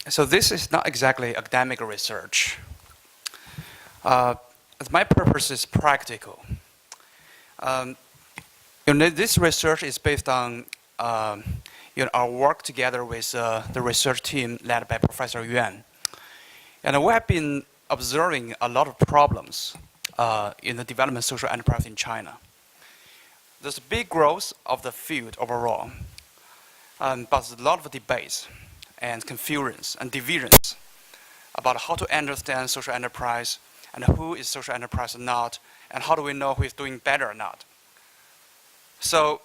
So this is not exactly academic research. My purpose is practical. This research is based on our work together with the research team led by Professor Yuan. And we have been observing a lot of problems in the development of social enterprise in China. There's a big growth of the field overall, but there's a lot of debates and confusions and divisions about how to understand social enterprise and who is social enterprise or not, and how do we know who is doing better or not. So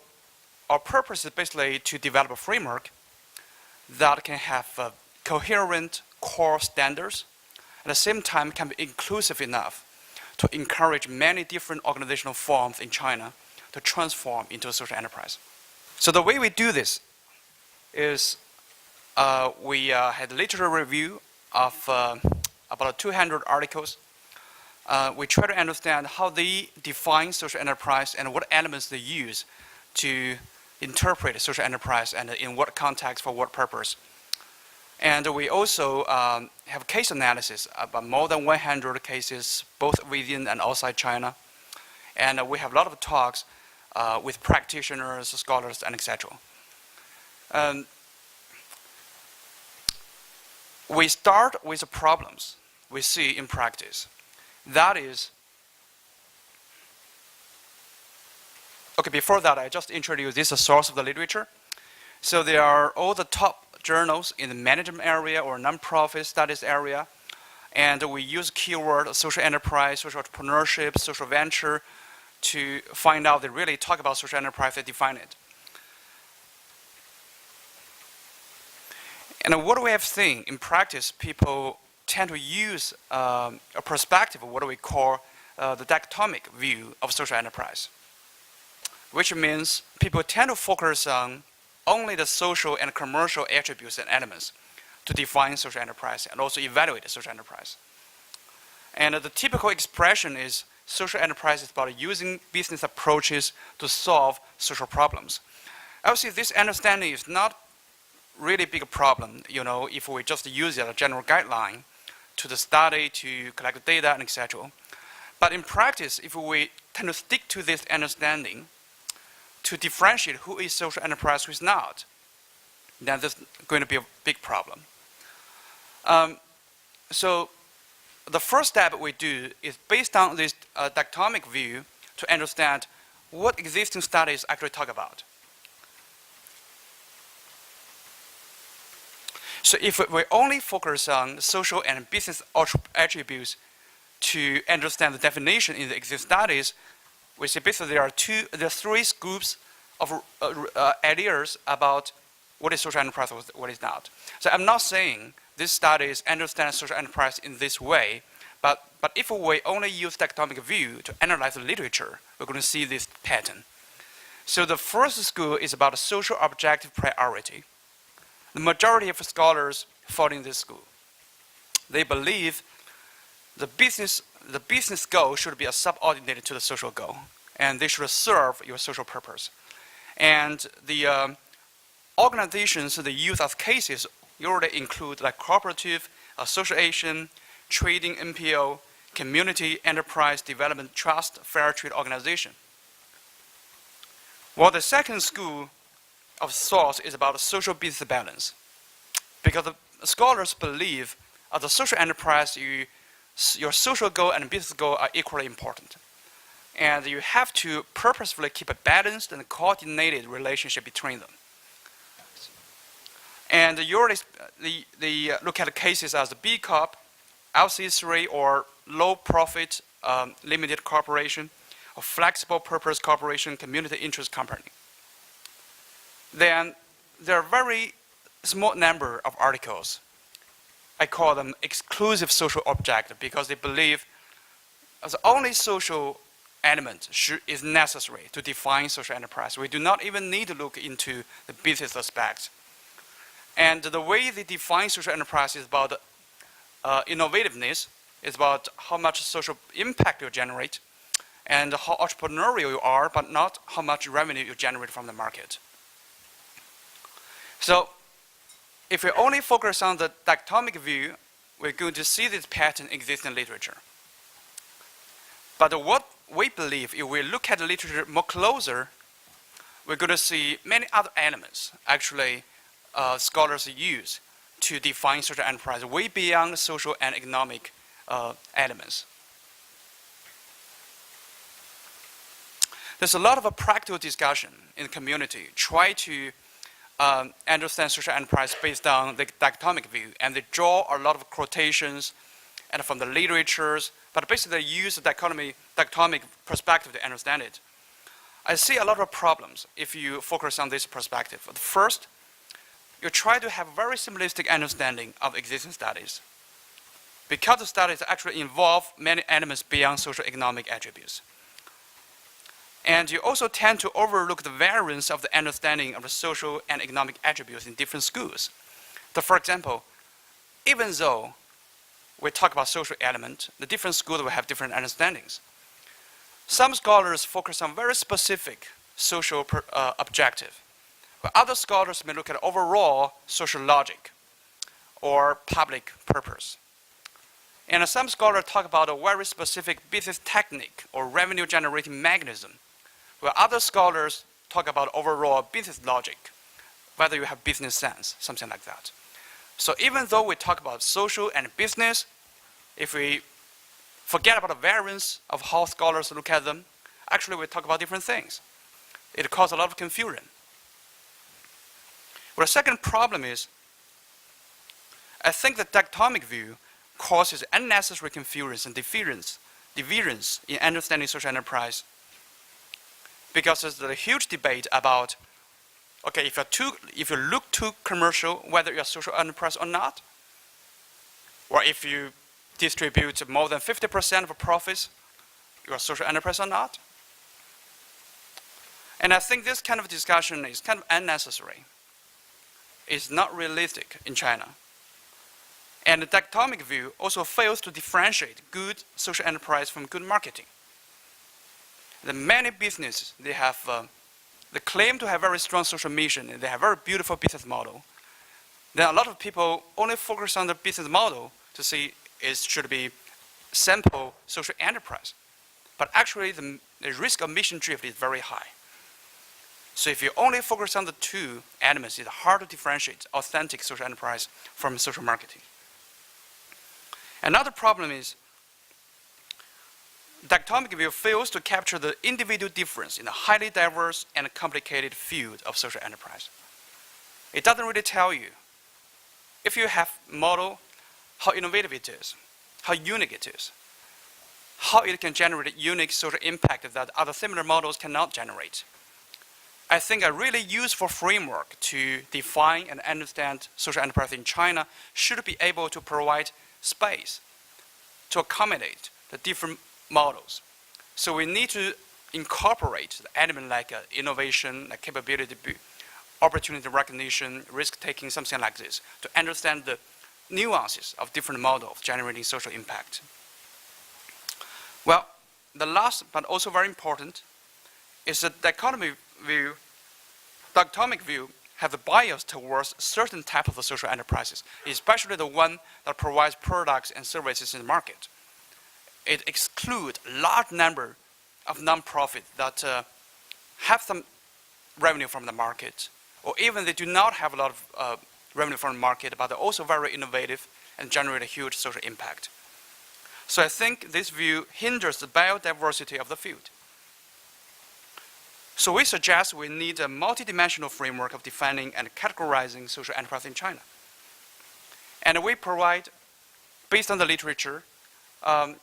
our purpose is basically to develop a framework that can have coherent core standards, at the same time can be inclusive enough to encourage many different organizational forms in China to transform into a social enterprise. So the way we do this is we had a literature review of about 200 articles. We try to understand how they define social enterprise and what elements they use to interpret social enterprise and in what context for what purpose. And we also have case analysis about more than 100 cases, both within and outside China. And we have a lot of talks with practitioners, scholars, and etc. We start with the problems we see in practice. That is, okay, before that, I just introduced this as a source of the literature. So there are all the top journals in the management area or nonprofit studies area. And we use keyword social enterprise, social entrepreneurship, social venture to find out they really talk about social enterprise, they define it. And what we have seen in practice, people tend to use a perspective of what we call the dichotomic view of social enterprise, which means people tend to focus on only the social and commercial attributes and elements to define social enterprise and also evaluate social enterprise. And the typical expression is social enterprise is about using business approaches to solve social problems. Obviously, this understanding is not really big problem, if we just use it as a general guideline to the study, to collect data, and etc. But in practice, if we tend to stick to this understanding to differentiate who is social enterprise, who is not, then there's going to be a big problem. So the first step we do is based on this dichotomic view to understand what existing studies actually talk about. So if we only focus on social and business attributes to understand the definition in the existing studies, we see basically there are three groups of ideas about what is social enterprise and what is not. So I'm not saying these studies understand social enterprise in this way, but if we only use dichotomic view to analyze the literature, we're going to see this pattern. So the first school is about social objective priority. The majority of scholars following this school, they believe the business goal should be subordinated to the social goal, and they should serve your social purpose. And the organizations they use as cases usually include like cooperative, association, trading NPO, community, enterprise, development, trust, fair trade organization. While the second school of thought is about social business balance, because the scholars believe as a social enterprise, your social goal and business goal are equally important. And you have to purposefully keep a balanced and coordinated relationship between them. And usually they look at cases as the B Corp, LC3, or low profit limited corporation, or flexible purpose corporation, community interest company. Then there are very small number of articles. I call them exclusive social objective because they believe the only social element is necessary to define social enterprise. We do not even need to look into the business aspects. And the way they define social enterprise is about innovativeness, it's about how much social impact you generate, and how entrepreneurial you are, but not how much revenue you generate from the market. So if we only focus on the dichotomic view, we're going to see this pattern exist in literature. But what we believe, if we look at the literature more closer, we're going to see many other elements actually scholars use to define social enterprise way beyond social and economic elements. There's a lot of practical discussion in the community, try to understand social enterprise based on the dichotomic view, and they draw a lot of quotations and from the literatures, but basically they use the dichotomic perspective to understand it. I see a lot of problems if you focus on this perspective. First, you try to have very simplistic understanding of existing studies, because the studies actually involve many elements beyond social economic attributes. And you also tend to overlook the variance of the understanding of the social and economic attributes in different schools. So for example, even though we talk about social element, the different schools will have different understandings. Some scholars focus on very specific social objective, but other scholars may look at overall social logic or public purpose. And some scholars talk about a very specific business technique or revenue generating mechanism, where other scholars talk about overall business logic, whether you have business sense, something like that. So even though we talk about social and business, if we forget about the variance of how scholars look at them, actually we talk about different things. It causes a lot of confusion. Well, the second problem is, I think the dichotomic view causes unnecessary confusion and divergence in understanding social enterprise, because there's a huge debate about, okay, if you look too commercial, whether you're a social enterprise or not, or if you distribute more than 50% of profits, you're a social enterprise or not. And I think this kind of discussion is kind of unnecessary. It's not realistic in China. And the dichotomic view also fails to differentiate good social enterprise from good marketing. The many businesses, they claim to have very strong social mission, and they have very beautiful business model. Then a lot of people only focus on the business model to see it should be simple social enterprise. But actually the risk of mission drift is very high. So if you only focus on the two elements, it's hard to differentiate authentic social enterprise from social marketing. Another problem is dichotomic view fails to capture the individual difference in a highly diverse and complicated field of social enterprise. It doesn't really tell you, if you have model, how innovative it is, how unique it is, how it can generate unique social impact that other similar models cannot generate. I think a really useful framework to define and understand social enterprise in China should be able to provide space to accommodate the different models. So we need to incorporate the element like innovation, like capability, opportunity recognition, risk-taking, something like this, to understand the nuances of different models generating social impact. Well, the last but also very important is that dichotomic view have a bias towards certain type of social enterprises, especially the one that provides products and services in the market. It excludes a large number of nonprofits that have some revenue from the market, or even they do not have a lot of revenue from the market, but they're also very innovative and generate a huge social impact. So I think this view hinders the biodiversity of the field. So we suggest we need a multidimensional framework of defining and categorizing social enterprise in China. And we provide, based on the literature, a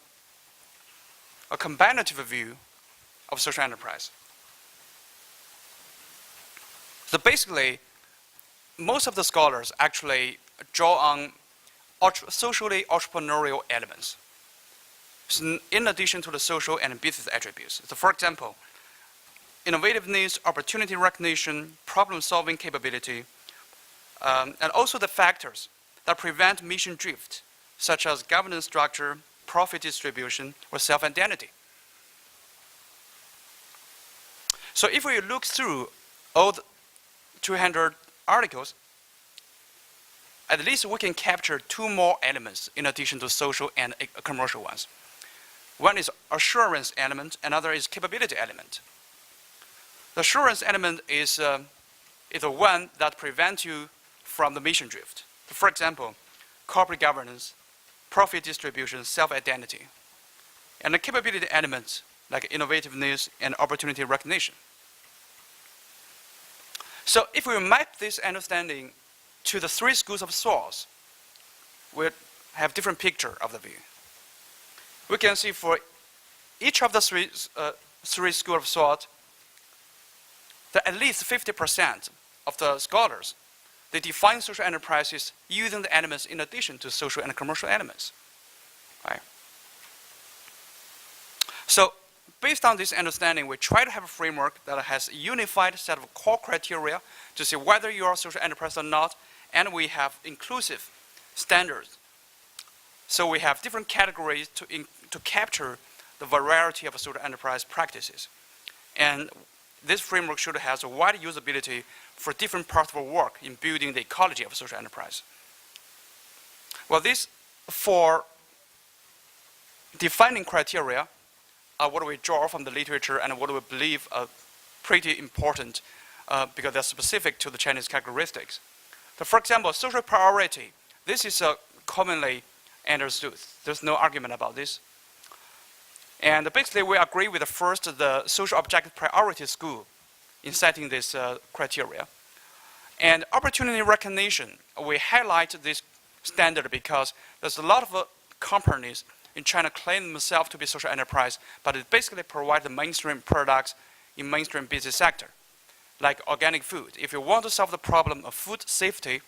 combinative view of social enterprise. So basically, most of the scholars actually draw on socially entrepreneurial elements, so in addition to the social and business attributes. So for example, innovativeness, opportunity recognition, problem-solving capability, and also the factors that prevent mission drift, such as governance structure, profit distribution, or self-identity. So if we look through all the 200 articles, at least we can capture two more elements in addition to social and commercial ones. One is assurance element, another is capability element. The assurance element is the one that prevents you from the mission drift. For example, corporate governance, profit distribution, self-identity. And the capability elements like innovativeness and opportunity recognition. So if we map this understanding to the three schools of thought, we have different picture of the view. We can see for each of the three schools of thought, that at least 50% of the scholars, they define social enterprises using the elements in addition to social and commercial elements. Right? So based on this understanding, we try to have a framework that has a unified set of core criteria to see whether you are a social enterprise or not, and we have inclusive standards. So we have different categories to capture the variety of social enterprise practices. And this framework should have a wide usability for different parts of our work in building the ecology of social enterprise. Well, these four defining criteria are what we draw from the literature and what we believe are pretty important because they're specific to the Chinese characteristics. So for example, social priority, this is commonly understood. There's no argument about this. And basically, we agree with the social objective priority school in setting this criteria. And opportunity recognition, we highlight this standard because there's a lot of companies in China claim themselves to be social enterprise, but it basically provides the mainstream products in mainstream business sector, like organic food. If you want to solve the problem of food safety,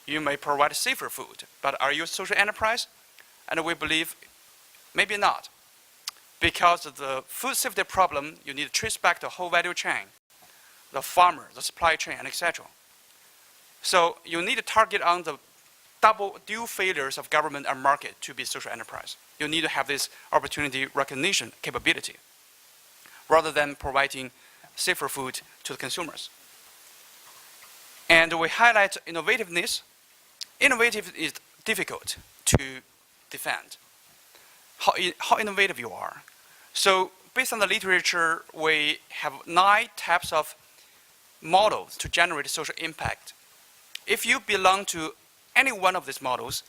you may provide safer food. But are you a social enterprise? And we believe maybe not. Because the food safety problem, you need to trace back the whole value chain, the farmer, the supply chain, and etc. So you need to target on the dual failures of government and market to be social enterprise. You need to have this opportunity recognition capability rather than providing safer food to the consumers. And we highlight innovativeness. Innovative is difficult to defend. How innovative you are. So based on the literature, we have 9 types of models to generate social impact. If you belong to any one of these models,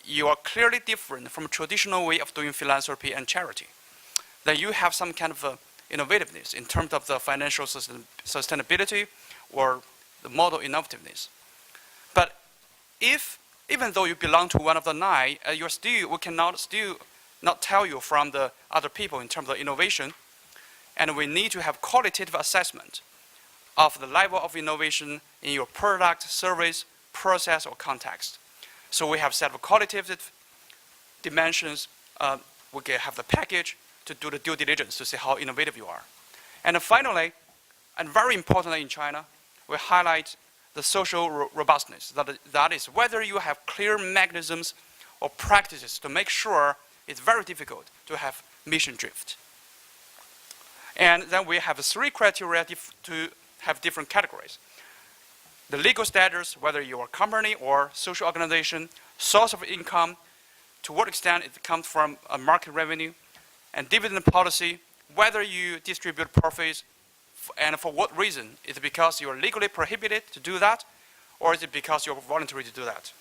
you are clearly different from a traditional way of doing philanthropy and charity. Then you have some kind of innovativeness in terms of the financial sustainability or the model innovativeness. But even though you belong to one of the 9, we cannot still not tell you from the other people in terms of innovation, and we need to have qualitative assessment of the level of innovation in your product, service, process, or context. So we have set of qualitative dimensions. We can have the package to do the due diligence to see how innovative you are. And finally, and very importantly in China, we highlight the social robustness. That is whether you have clear mechanisms or practices to make sure it's very difficult to have mission drift. And then we have 3 criteria to have different categories. The legal status, whether you're a company or social organization, source of income, to what extent it comes from a market revenue, and dividend policy, whether you distribute profits, and for what reason. Is it because you're legally prohibited to do that, or is it because you're voluntary to do that?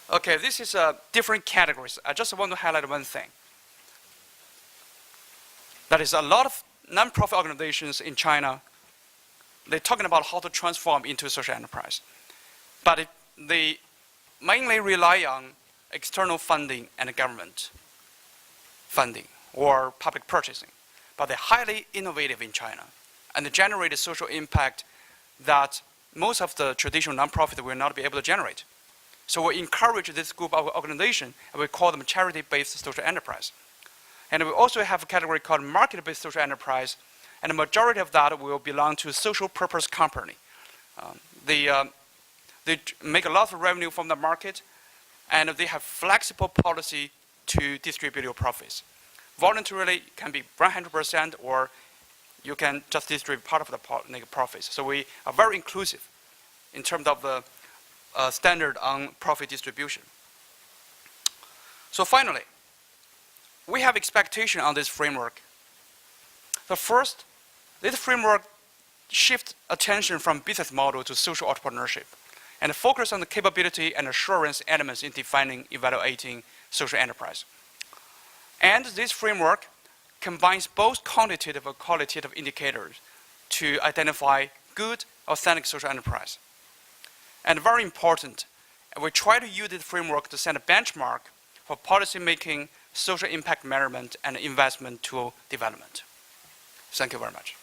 Okay, this is different categories. I just want to highlight one thing. That is a lot of non-profit organizations in China, they're talking about how to transform into a social enterprise. But they mainly rely on external funding and government funding or public purchasing. But they're highly innovative in China and they generate a social impact that most of the traditional nonprofit will not be able to generate. So we encourage this group of organizations, and we call them charity-based social enterprise. And we also have a category called market-based social enterprise, and the majority of that will belong to a social purpose company. They make a lot of revenue from the market, and they have flexible policy to distribute your profits. Voluntarily, it can be 100%, or you can just distribute part of the profits. So we are very inclusive in terms of the standard on profit distribution. So finally, we have expectation on this framework. The first, this framework shifts attention from business model to social entrepreneurship and focus on the capability and assurance elements in defining, evaluating social enterprise. And this framework combines both quantitative and qualitative indicators to identify good, authentic social enterprise. And very important, we try to use this framework to set a benchmark for policy making, social impact measurement, and investment tool development. Thank you very much.